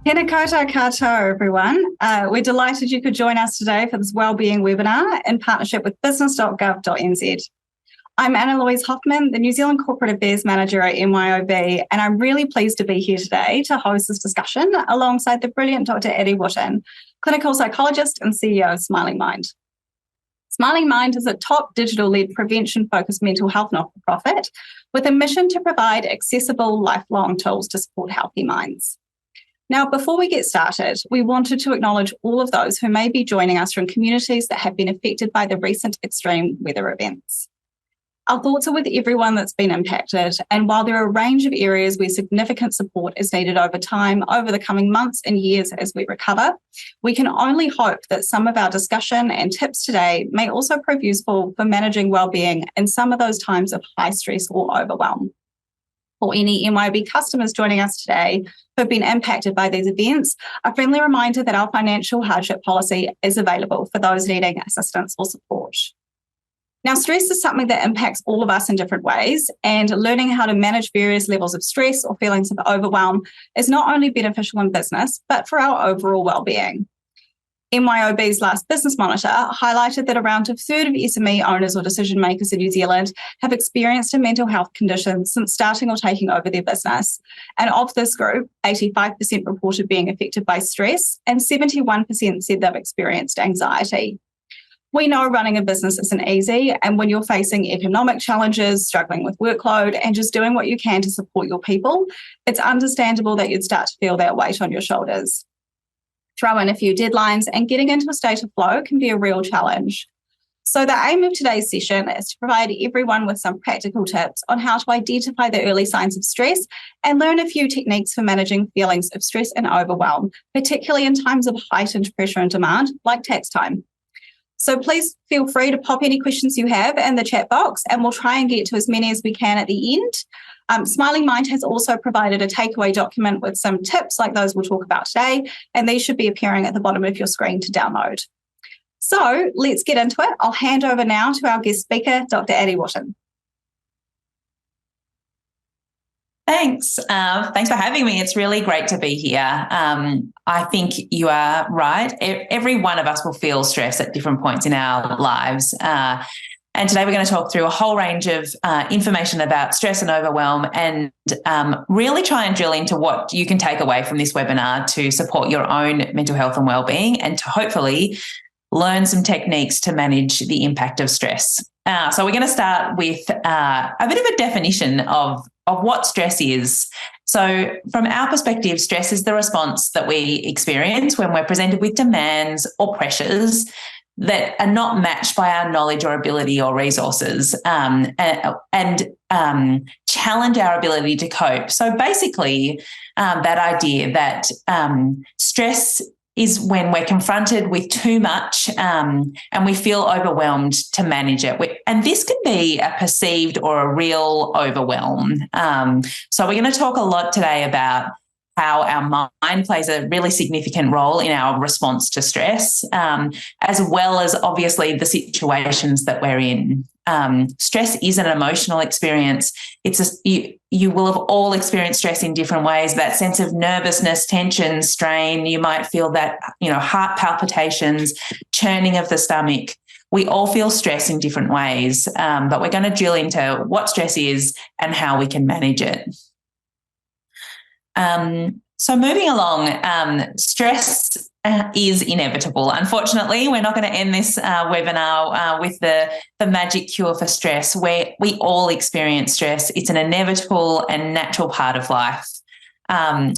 Tēnā koutou katoa, everyone. We're delighted you could join us today for this wellbeing webinar in partnership with business.govt.nz. I'm Anna Louise Hoffman, the New Zealand Corporate Affairs Manager at MYOB, and I'm really pleased to be here today to host this discussion alongside the brilliant Dr. Addie Wootten, clinical psychologist and CEO of Smiling Mind. Smiling Mind is a top digital-led prevention-focused mental health not-for-profit with a mission to provide accessible, lifelong tools to support healthy minds. Now, before we get started, we wanted to acknowledge all of those who may be joining us from communities that have been affected by the recent extreme weather events. Our thoughts are with everyone that's been impacted, and while there are a range of areas where significant support is needed over time, over the coming months and years as we recover, we can only hope that some of our discussion and tips today may also prove useful for managing wellbeing in some of those times of high stress or overwhelm. For any MYOB customers joining us today who have been impacted by these events, a friendly reminder that our financial hardship policy is available for those needing assistance or support. Now, stress is something that impacts all of us in different ways, and learning how to manage various levels of stress or feelings of overwhelm is not only beneficial in business, but for our overall well-being. MYOB's last business monitor highlighted that around a third of SME owners or decision makers in New Zealand have experienced a mental health condition since starting or taking over their business. And of this group, 85% reported being affected by stress and 71% said they've experienced anxiety. We know running a business isn't easy, and when you're facing economic challenges, struggling with workload, and just doing what you can to support your people, it's understandable that you'd start to feel that weight on your shoulders. Throw in a few deadlines, and getting into a state of flow can be a real challenge. So the aim of today's session is to provide everyone with some practical tips on how to identify the early signs of stress and learn a few techniques for managing feelings of stress and overwhelm, particularly in times of heightened pressure and demand, like tax time. So please feel free to pop any questions you have in the chat box, and we'll try and get to as many as we can at the end. Smiling Mind has also provided a takeaway document with some tips like those we'll talk about today, and these should be appearing at the bottom of your screen to download. So let's get into it. I'll hand over now to our guest speaker, Dr. Addie Wootten. Thanks. Thanks for having me. It's really great to be here. I think you are right. Every one of us will feel stress at different points in our lives. And today we're going to talk through a whole range of information about stress and overwhelm and really try and drill into what you can take away from this webinar to support your own mental health and wellbeing and to hopefully learn some techniques to manage the impact of stress. So we're going to start with a bit of a definition of what stress is. So from our perspective, stress is the response that we experience when we're presented with demands or pressures that are not matched by our knowledge or ability or resources and challenge our ability to cope. So basically, that idea that stress is when we're confronted with too much and we feel overwhelmed to manage it. And this can be a perceived or a real overwhelm. So we're going to talk a lot today about how our mind plays a really significant role in our response to stress, as well as obviously the situations that we're in. Stress is an emotional experience. You will have all experienced stress in different ways. That sense of nervousness, tension, strain. You might feel that, heart palpitations, churning of the stomach. We all feel stress in different ways, but we're going to drill into what stress is and how we can manage it. So moving along, stress is inevitable. Unfortunately, we're not going to end this webinar with the magic cure for stress. We all experience stress. It's an inevitable and natural part of life.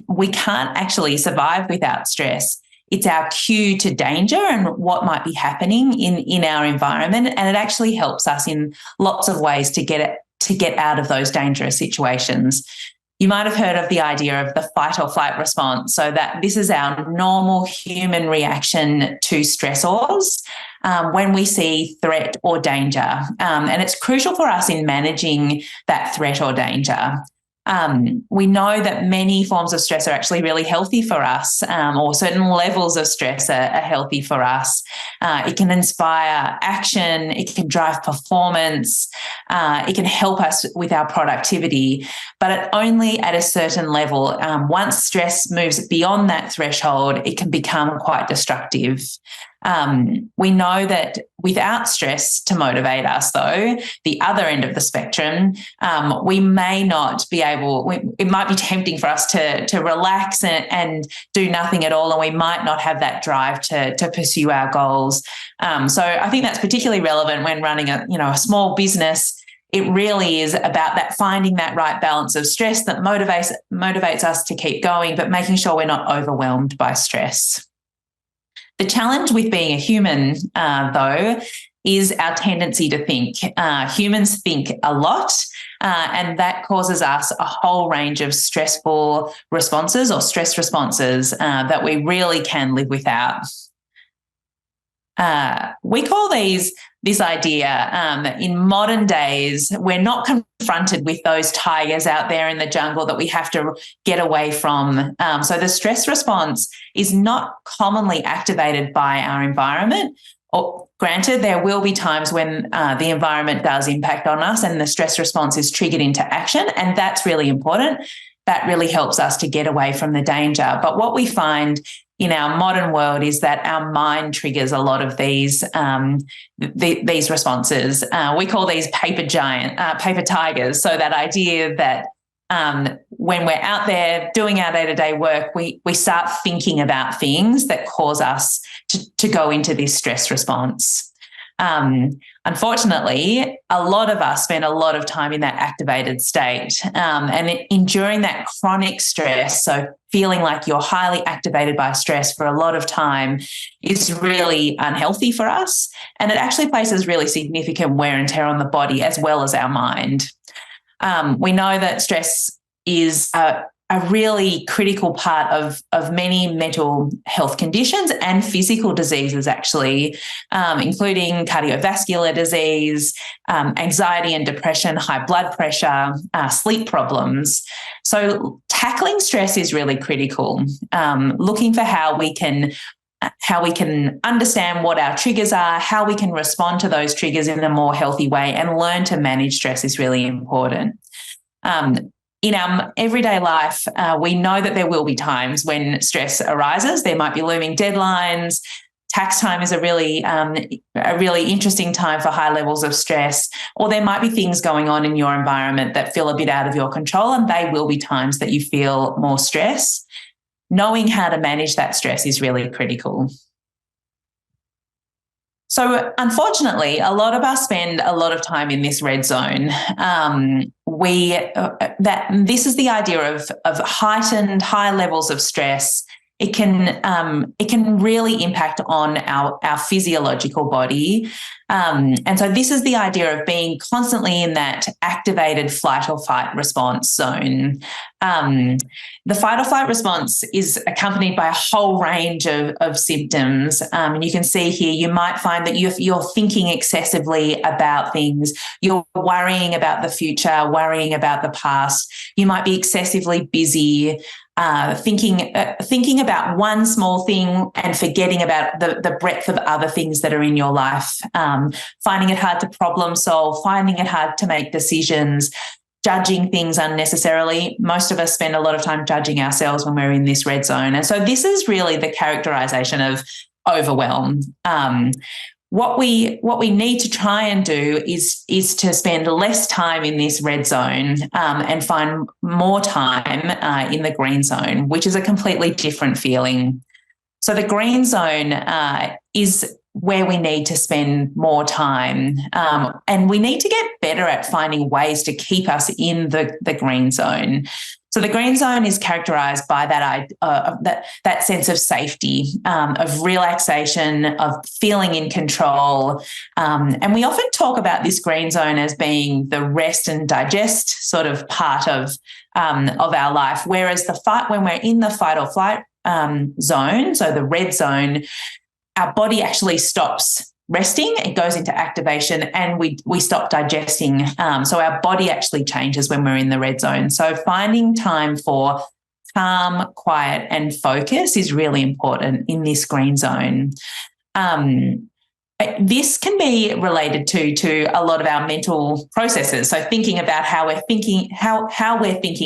We can't actually survive without stress. It's our cue to danger and what might be happening in our environment, and it actually helps us in lots of ways to get out of those dangerous situations. You might have heard of the idea of the fight or flight response, so that this is our normal human reaction to stressors when we see threat or danger. And it's crucial for us in managing that threat or danger. We know that many forms of stress are actually really healthy for us, or certain levels of stress are healthy for us. It can inspire action, it can drive performance, it can help us with our productivity, but only at a certain level. Once stress moves beyond that threshold, it can become quite destructive. We know that without stress to motivate us, though, the other end of the spectrum, we may not be able, it might be tempting for us to relax and do nothing at all, and we might not have that drive to pursue our goals. So I think that's particularly relevant when running a small business. It really is about that, finding that right balance of stress that motivates us to keep going, but making sure we're not overwhelmed by stress. The challenge with being a human, though, is our tendency to think. Humans think a lot, and that causes us a whole range of stressful responses or stress responses that we really can live without. We call this idea that in modern days, we're not confronted with those tigers out there in the jungle that we have to get away from. So the stress response is not commonly activated by our environment. Or, granted, there will be times when the environment does impact on us and the stress response is triggered into action, and that's really important. That really helps us to get away from the danger. But what we find in our modern world is that our mind triggers a lot of these responses. We call these paper tigers. So that idea that when we're out there doing our day-to-day work, we start thinking about things that cause us to go into this stress response. Unfortunately, a lot of us spend a lot of time in that activated state, and enduring that chronic stress, so feeling like you're highly activated by stress for a lot of time, is really unhealthy for us, and it actually places really significant wear and tear on the body as well as our mind. We know that stress is a really critical part of many mental health conditions and physical diseases, actually, including cardiovascular disease, anxiety and depression, high blood pressure, sleep problems. So tackling stress is really critical. Looking for how we can understand what our triggers are, how we can respond to those triggers in a more healthy way, and learn to manage stress is really important. In our everyday life, we know that there will be times when stress arises. There might be looming deadlines. Tax time is a really interesting time for high levels of stress, or there might be things going on in your environment that feel a bit out of your control, and they will be times that you feel more stress. Knowing how to manage that stress is really critical. So unfortunately, a lot of us spend a lot of time in this red zone. This is the idea of heightened high levels of stress. It can really impact on our physiological body. And so this is the idea of being constantly in that activated flight or fight response zone. The fight or flight response is accompanied by a whole range of symptoms. And you can see here, you might find that you're thinking excessively about things. You're worrying about the future, worrying about the past. You might be excessively busy, thinking about one small thing and forgetting about the breadth of other things that are in your life, finding it hard to problem solve, finding it hard to make decisions, judging things unnecessarily. Most of us spend a lot of time judging ourselves when we're in this red zone. And so this is really the characterization of overwhelm. What we need to try and do is to spend less time in this red zone and find more time in the green zone, which is a completely different feeling. So the green zone is where we need to spend more time, and we need to get better at finding ways to keep us in the green zone. So the green zone is characterised by that sense of safety, of relaxation, of feeling in control. And we often talk about this green zone as being the rest and digest sort of part of our life, whereas when we're in the fight or flight zone, so the red zone, our body actually stops resting, it goes into activation, and we stop digesting. So our body actually changes when we're in the red zone. So finding time for calm, quiet, and focus is really important in this green zone. This can be related to a lot of our mental processes. So thinking about how we're thinking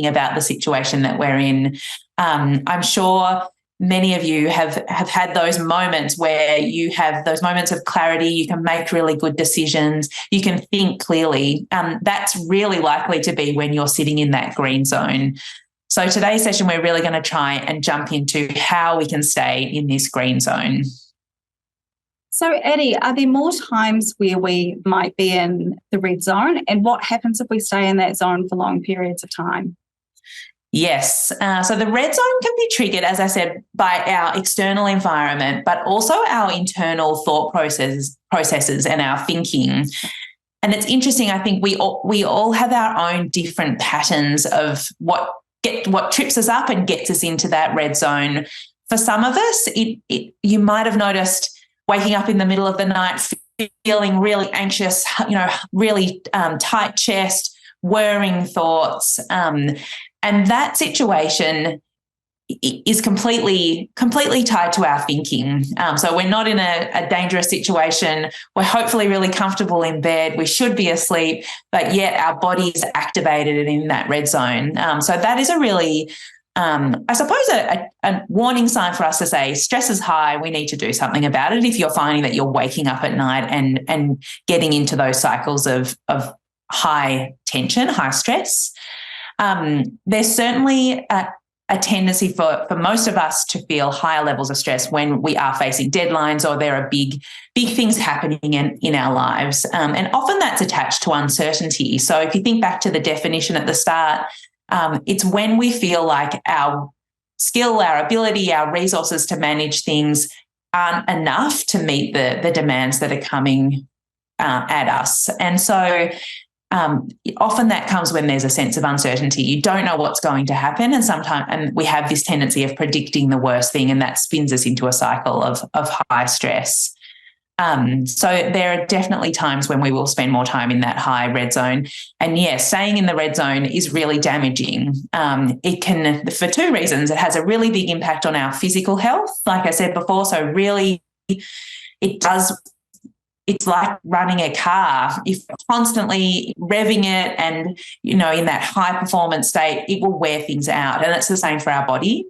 about the situation that we're in. I'm sure many of you have had those moments where you have those moments of clarity. You can make really good decisions. You can think clearly. That's really likely to be when you're sitting in that green zone. So today's session, we're really going to try and jump into how we can stay in this green zone. So, Addie, are there more times where we might be in the red zone, and what happens if we stay in that zone for long periods of time? Yes. So the red zone can be triggered, as I said, by our external environment, but also our internal thought processes and our thinking. And it's interesting, I think we all have our own different patterns of what trips us up and gets us into that red zone. For some of us, you might have noticed waking up in the middle of the night, feeling really anxious, really tight chest, whirring thoughts. And that situation is completely tied to our thinking. So we're not in a dangerous situation. We're hopefully really comfortable in bed. We should be asleep, but yet our body is activated in that red zone. So that is a really, I suppose, a warning sign for us to say stress is high. We need to do something about it. If you're finding that you're waking up at night and getting into those cycles of high tension, high stress. There's certainly a tendency for most of us to feel higher levels of stress when we are facing deadlines or there are big things happening in our lives. And often that's attached to uncertainty. So if you think back to the definition at the start, it's when we feel like our skill, our ability, our resources to manage things aren't enough to meet the demands that are coming at us. And so often that comes when there's a sense of uncertainty. You don't know what's going to happen, and we have this tendency of predicting the worst thing, and that spins us into a cycle of high stress. So there are definitely times when we will spend more time in that high red zone. And yes, staying in the red zone is really damaging. It can, for two reasons. It has a really big impact on our physical health, like I said before. So really, it's like running a car. If you're constantly revving it and, in that high performance state, it will wear things out. And it's the same for our body.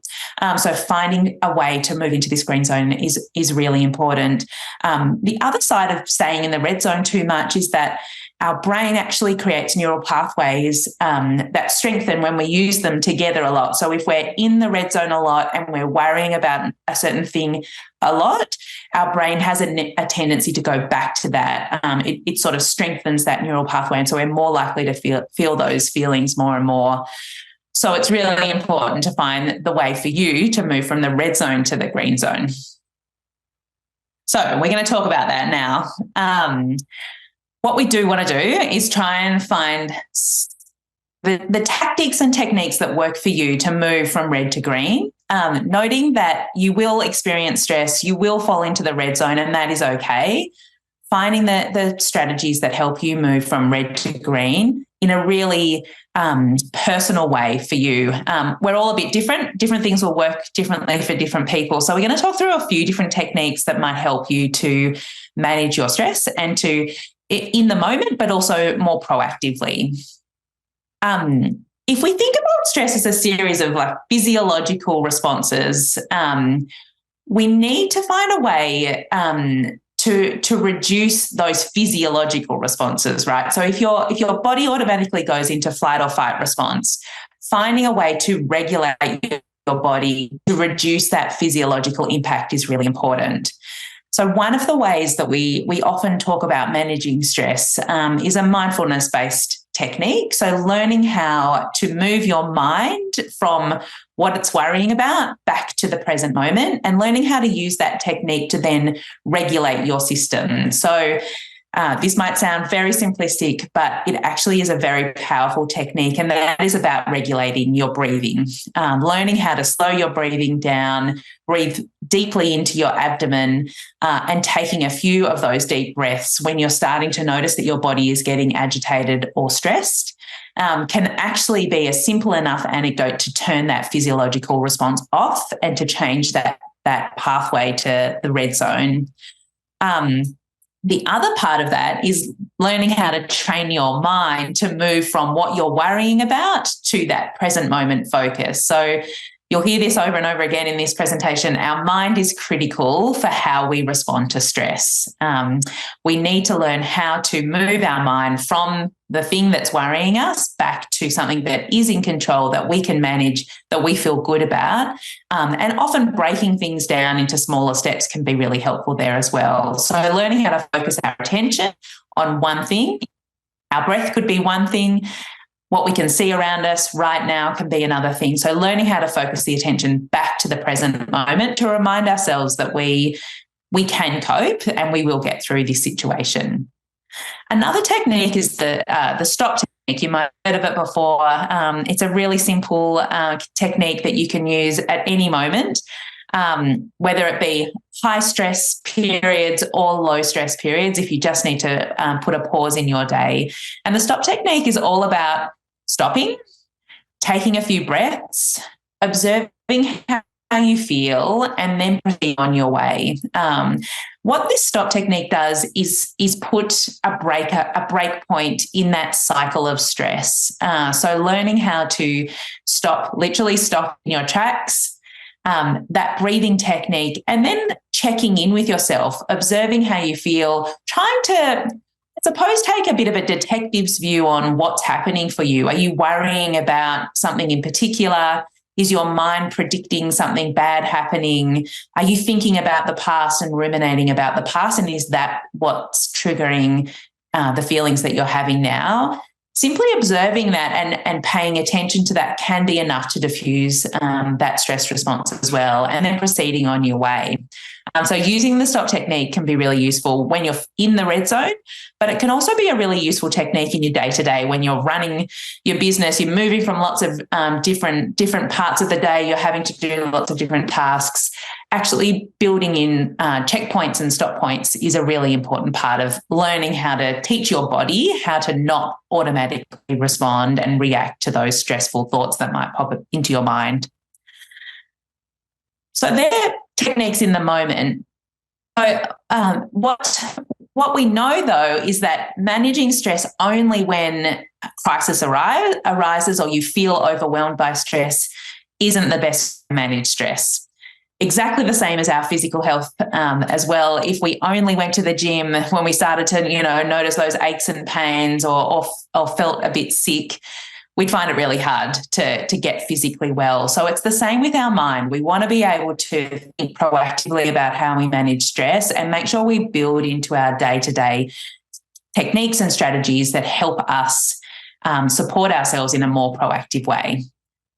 So finding a way to move into this green zone is really important. The other side of staying in the red zone too much is that our brain actually creates neural pathways that strengthen when we use them together a lot. So if we're in the red zone a lot and we're worrying about a certain thing a lot, our brain has a tendency to go back to that. It sort of strengthens that neural pathway, and so we're more likely to feel those feelings more and more. So it's really important to find the way for you to move from the red zone to the green zone. So we're going to talk about that now. What we do want to do is try and find the tactics and techniques that work for you to move from red to green, noting that you will experience stress, you will fall into the red zone, and that is okay. Finding the strategies that help you move from red to green in a really personal way for you. We're all a bit different. Different things will work differently for different people. So we're going to talk through a few different techniques that might help you to manage your stress and to in the moment, but also more proactively. If we think about stress as a series of physiological responses, we need to find a way to reduce those physiological responses, right? So if your body automatically goes into flight or fight response, finding a way to regulate your body to reduce that physiological impact is really important. So one of the ways that we often talk about managing stress is a mindfulness-based technique. So learning how to move your mind from what it's worrying about back to the present moment, and learning how to use that technique to then regulate your system. So this might sound very simplistic, but it actually is a very powerful technique, and that is about regulating your breathing, learning how to slow your breathing down, breathe deeply into your abdomen and taking a few of those deep breaths when you're starting to notice that your body is getting agitated or stressed can actually be a simple enough anecdote to turn that physiological response off and to change that pathway to the red zone. The other part of that is learning how to train your mind to move from what you're worrying about to that present moment focus. So you'll hear this over and over again in this presentation. Our mind is critical for how we respond to stress. We need to learn how to move our mind from the thing that's worrying us back to something that is in control, that we can manage, that we feel good about. And often breaking things down into smaller steps can be really helpful there as well. So learning how to focus our attention on one thing. Our breath could be one thing. What we can see around us right now can be another thing. So learning how to focus the attention back to the present moment to remind ourselves that we can cope and we will get through this situation. Another technique is the stop technique. You might have heard of it before. It's a really simple technique that you can use at any moment, whether it be high stress periods or low stress periods, if you just need to put a pause in your day. And the stop technique is all about stopping, taking a few breaths, observing how you feel, and then proceed on your way. What this stop technique does is put a break point in that cycle of stress. So learning how to literally stop in your tracks, that breathing technique, and then checking in with yourself, observing how you feel, trying to, I suppose, take a bit of a detective's view on what's happening for you. Are you worrying about something in particular? Is your mind predicting something bad happening? Are you thinking about the past and ruminating about the past? And is that what's triggering the feelings that you're having now? Simply observing that and paying attention to that can be enough to diffuse that stress response as well, and then proceeding on your way. So using the stop technique can be really useful when you're in the red zone, but it can also be a really useful technique in your day-to-day when you're running your business, you're moving from lots of different parts of the day, you're having to do lots of different tasks. Actually building in checkpoints and stop points is a really important part of learning how to teach your body how to not automatically respond and react to those stressful thoughts that might pop into your mind. So they're techniques in the moment. So what we know, though, is that managing stress only when a crisis arises or you feel overwhelmed by stress isn't the best to manage stress. Exactly the same as our physical health as well. If we only went to the gym when we started to, notice those aches and pains or felt a bit sick, we'd find it really hard to get physically well. So it's the same with our mind. We want to be able to think proactively about how we manage stress and make sure we build into our day-to-day techniques and strategies that help us support ourselves in a more proactive way.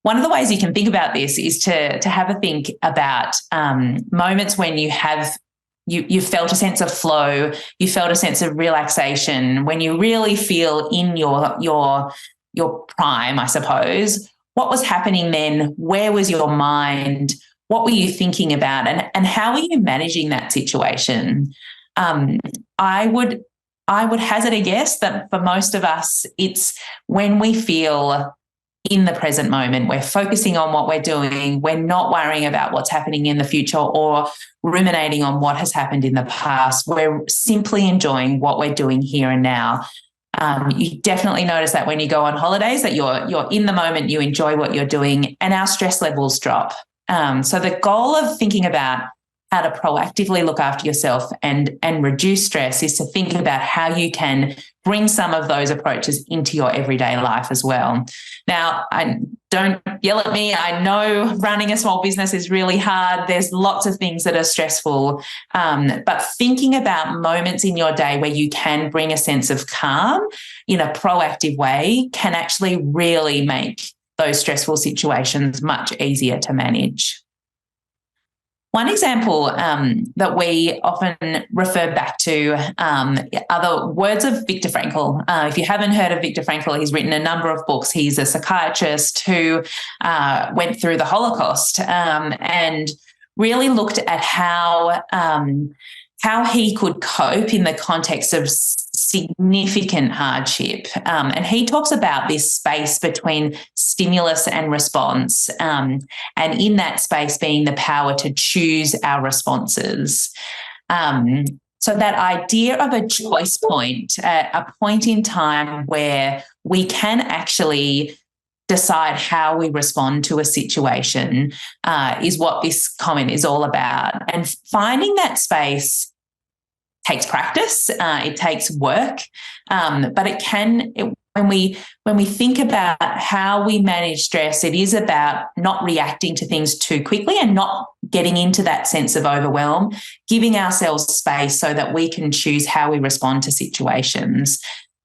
One of the ways you can think about this is to have a think about moments when you felt a sense of flow, you felt a sense of relaxation, when you really feel in your prime, I suppose. What was happening then? Where was your mind? What were you thinking about? And how are you managing that situation? I would hazard a guess that for most of us, it's when we feel in the present moment, we're focusing on what we're doing, we're not worrying about what's happening in the future or ruminating on what has happened in the past. We're simply enjoying what we're doing here and now. You definitely notice that when you go on holidays, that you're in the moment, you enjoy what you're doing, and our stress levels drop. So the goal of thinking about how to proactively look after yourself and reduce stress is to think about how you can bring some of those approaches into your everyday life as well. Now, don't yell at me. I know running a small business is really hard. There's lots of things that are stressful, but thinking about moments in your day where you can bring a sense of calm in a proactive way can actually really make those stressful situations much easier to manage. One example that we often refer back to are the words of Viktor Frankel. If you haven't heard of Viktor Frankel, he's written a number of books. He's a psychiatrist who went through the Holocaust. And really looked at how he could cope in the context of significant hardship. And he talks about this space between stimulus and response, and in that space being the power to choose our responses. So that idea of a choice point, a point in time where we can actually decide how we respond to a situation, is what this comment is all about. And finding that space takes practice, it takes work, but when we think about how we manage stress, it is about not reacting to things too quickly and not getting into that sense of overwhelm, giving ourselves space so that we can choose how we respond to situations.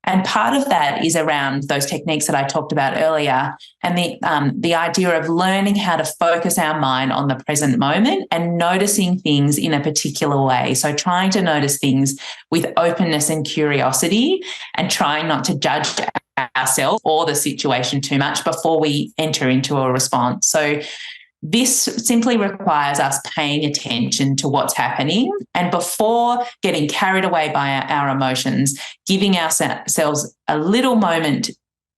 And part of that is around those techniques that I talked about earlier, and the idea of learning how to focus our mind on the present moment and noticing things in a particular way. So trying to notice things with openness and curiosity, and trying not to judge ourselves or the situation too much before we enter into a response. So this simply requires us paying attention to what's happening, and before getting carried away by our emotions, giving ourselves a little moment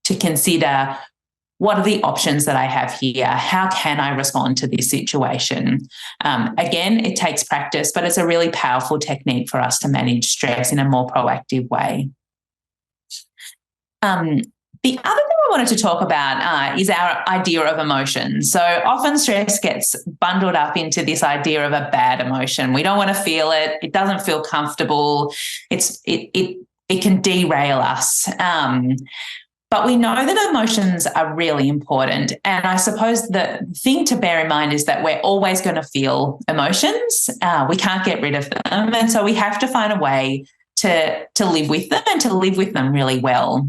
to consider, what are the options that I have here? How can I respond to this situation? Again, it takes practice, but it's a really powerful technique for us to manage stress in a more proactive way. The other thing I wanted to talk about is our idea of emotion. So often stress gets bundled up into this idea of a bad emotion. We don't want to feel it. It doesn't feel comfortable. It can derail us. But we know that emotions are really important. And I suppose the thing to bear in mind is that we're always going to feel emotions. We can't get rid of them. And so we have to find a way to live with them, and to live with them really well.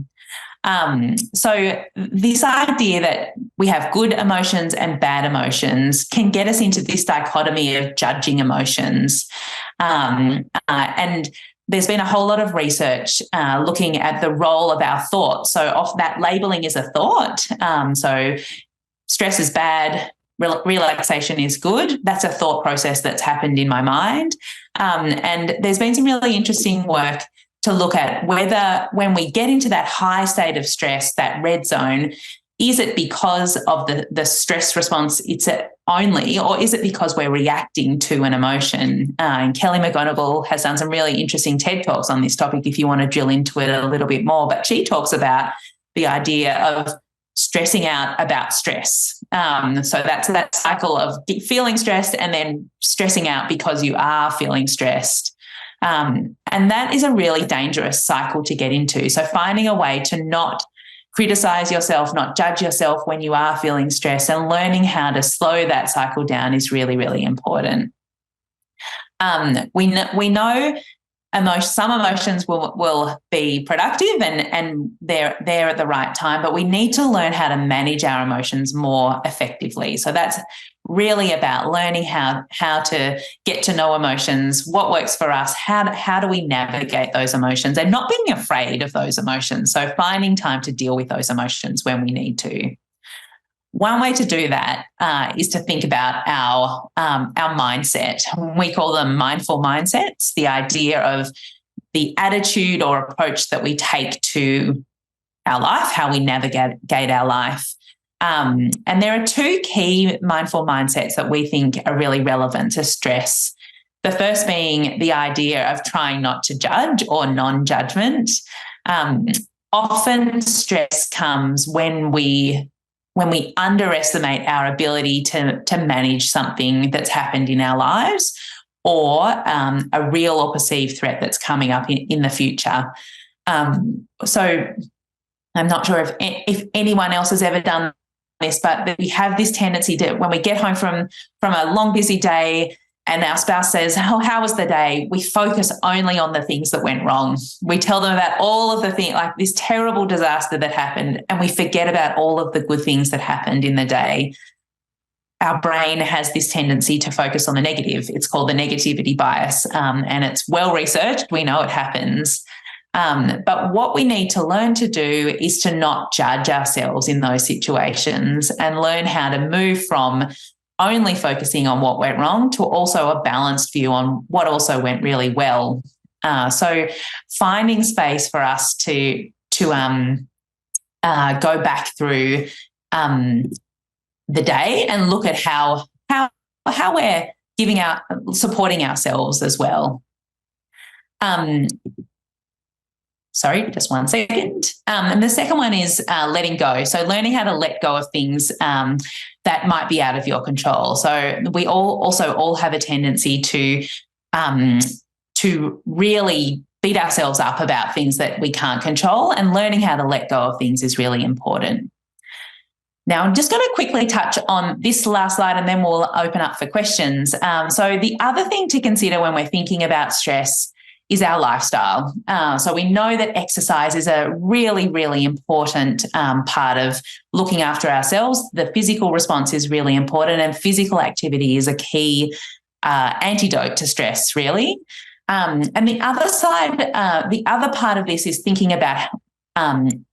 So this idea that we have good emotions and bad emotions can get us into this dichotomy of judging emotions. And there's been a whole lot of research looking at the role of our thoughts. So off that labeling is a thought. So stress is bad, relaxation is good. That's a thought process that's happened in my mind. And there's been some really interesting work to look at whether, when we get into that high state of stress, that red zone, is it because of the stress response only, or is it because we're reacting to an emotion? And Kelly McGonigal has done some really interesting TED Talks on this topic if you want to drill into it a little bit more. But she talks about the idea of stressing out about stress. So that's that cycle of feeling stressed and then stressing out because you are feeling stressed. And that is a really dangerous cycle to get into. So finding a way to not criticize yourself, not judge yourself when you are feeling stress, and learning how to slow that cycle down is really, really important. We know some emotions will be productive and they're there at the right time, but we need to learn how to manage our emotions more effectively. So that's really about learning how to get to know emotions, what works for us, how do we navigate those emotions, and not being afraid of those emotions. So finding time to deal with those emotions when we need to. One way to do that is to think about our mindset. We call them mindful mindsets, the idea of the attitude or approach that we take to our life, how we navigate our life. And there are two key mindful mindsets that we think are really relevant to stress. The first being the idea of trying not to judge, or non-judgment. Often stress comes when we underestimate our ability to manage something that's happened in our lives, or a real or perceived threat that's coming up in the future. So I'm not sure if anyone else has ever done this, but we have this tendency to, when we get home from a long, busy day and our spouse says, "Oh, how was the day?" we focus only on the things that went wrong. We tell them about all of the things, like this terrible disaster that happened, and we forget about all of the good things that happened in the day. Our brain has this tendency to focus on the negative. It's called the negativity bias, and it's well researched. We know it happens. But what we need to learn to do is to not judge ourselves in those situations, and learn how to move from only focusing on what went wrong to also a balanced view on what also went really well. So finding space for us to go back through the day and look at how we're supporting ourselves as well. Sorry, just one second. And the second one is letting go. So learning how to let go of things that might be out of your control. So we all have a tendency to really beat ourselves up about things that we can't control, and learning how to let go of things is really important. Now, I'm just going to quickly touch on this last slide and then we'll open up for questions. So the other thing to consider when we're thinking about stress is our lifestyle. So we know that exercise is a really, really important part of looking after ourselves. The physical response is really important, and physical activity is a key antidote to stress, really. And the other part of this is thinking about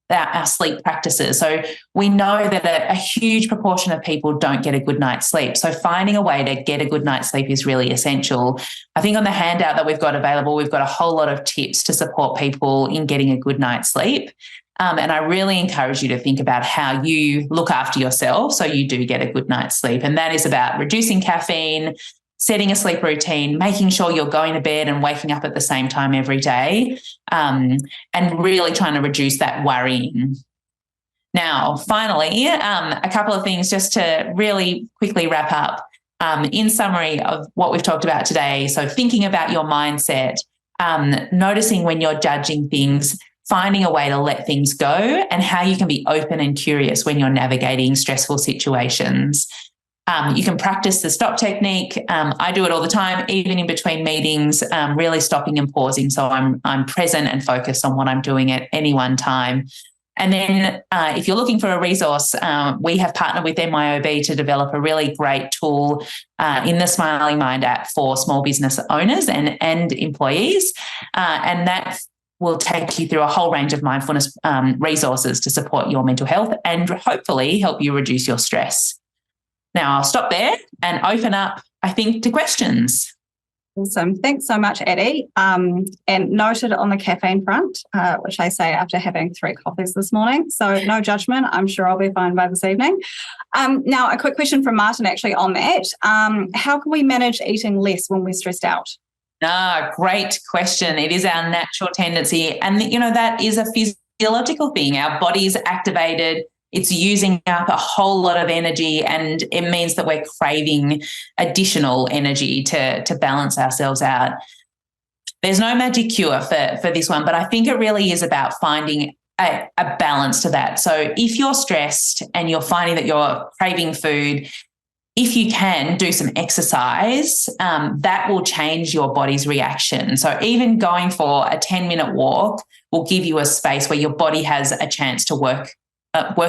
our sleep practices. So we know that a huge proportion of people don't get a good night's sleep. So finding a way to get a good night's sleep is really essential. I think on the handout that we've got available, we've got a whole lot of tips to support people in getting a good night's sleep. And I really encourage you to think about how you look after yourself so you do get a good night's sleep. And that is about reducing caffeine, setting a sleep routine, making sure you're going to bed and waking up at the same time every day, and really trying to reduce that worrying. Now, finally, a couple of things just to really quickly wrap up. In summary of what we've talked about today, so thinking about your mindset, noticing when you're judging things, finding a way to let things go, and how you can be open and curious when you're navigating stressful situations. You can practice the stop technique. I do it all the time, even in between meetings, really stopping and pausing so I'm present and focused on what I'm doing at any one time. And then if you're looking for a resource, we have partnered with MYOB to develop a really great tool in the Smiling Mind app for small business owners and employees. And that will take you through a whole range of mindfulness resources to support your mental health and hopefully help you reduce your stress. Now, I'll stop there and open up, I think, to questions. Awesome. Thanks so much, Addie. And noted on the caffeine front, which I say after having 3 coffees this morning. So no judgment. I'm sure I'll be fine by this evening. Now, a quick question from Martin actually on that. How can we manage eating less when we're stressed out? Great question. It is our natural tendency. And, that is a physiological thing. Our body's activated. It's using up a whole lot of energy, and it means that we're craving additional energy to balance ourselves out. There's no magic cure for this one, but I think it really is about finding a balance to that. So if you're stressed and you're finding that you're craving food, if you can do some exercise, that will change your body's reaction. So even going for a 10-minute walk will give you a space where your body has a chance to work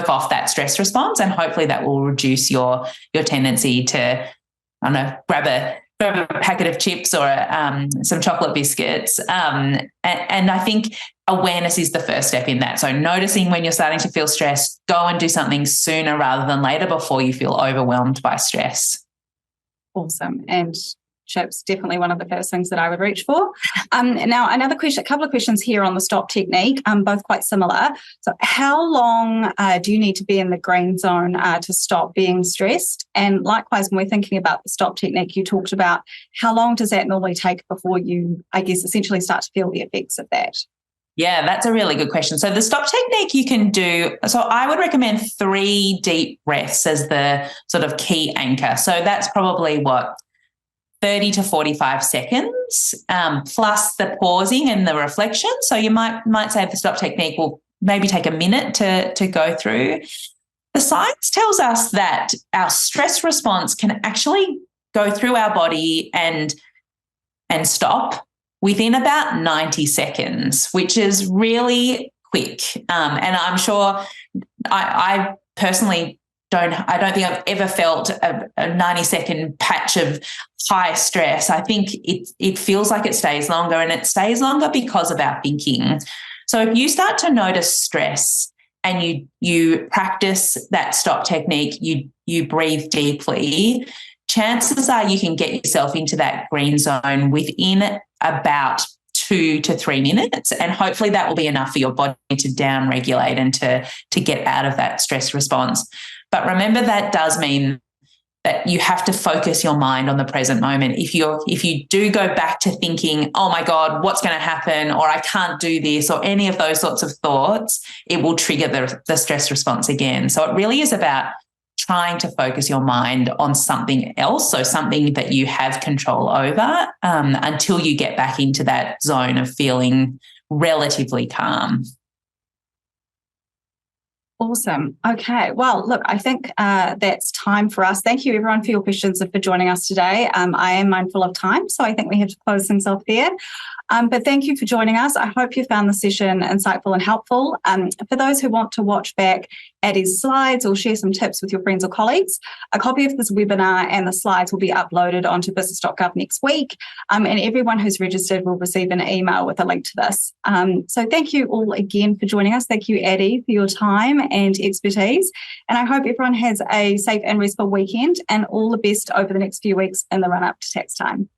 off that stress response, and hopefully that will reduce your tendency to, grab a packet of chips or some chocolate biscuits. And I think awareness is the first step in that. So noticing when you're starting to feel stressed, go and do something sooner rather than later before you feel overwhelmed by stress. Awesome. And chips, definitely one of the first things that I would reach for. Now, a couple of questions here on the stop technique, both quite similar. So how long do you need to be in the green zone to stop being stressed? And likewise, when we're thinking about the stop technique, you talked about how long does that normally take before you, I guess, essentially start to feel the effects of that? Yeah, that's a really good question. So the stop technique you can do, so I would recommend 3 deep breaths as the sort of key anchor. So that's probably 30 to 45 seconds, plus the pausing and the reflection. So you might say the stop technique will maybe take a minute to go through. The science tells us that our stress response can actually go through our body and stop within about 90 seconds, which is really quick. And I'm sure I personally don't think I've ever felt a 90-second patch of high stress. I think it feels like it stays longer, and it stays longer because of our thinking. So if you start to notice stress and you practice that stop technique, you breathe deeply, chances are you can get yourself into that green zone within about 2 to 3 minutes, and hopefully that will be enough for your body to down-regulate and to get out of that stress response. But remember, that does mean that you have to focus your mind on the present moment. If you do go back to thinking, oh my God, what's going to happen, or I can't do this, or any of those sorts of thoughts, it will trigger the stress response again. So it really is about trying to focus your mind on something else, so something that you have control over, until you get back into that zone of feeling relatively calm. Awesome. Okay. Well, look, I think that's time for us. Thank you, everyone, for your questions and for joining us today. I am mindful of time, so I think we have to close things off there. But thank you for joining us. I hope you found the session insightful and helpful. For those who want to watch back Addie's slides or share some tips with your friends or colleagues, a copy of this webinar and the slides will be uploaded onto business.gov next week. And everyone who's registered will receive an email with a link to this. So thank you all again for joining us. Thank you, Addie, for your time and expertise. And I hope everyone has a safe and restful weekend, and all the best over the next few weeks in the run-up to tax time.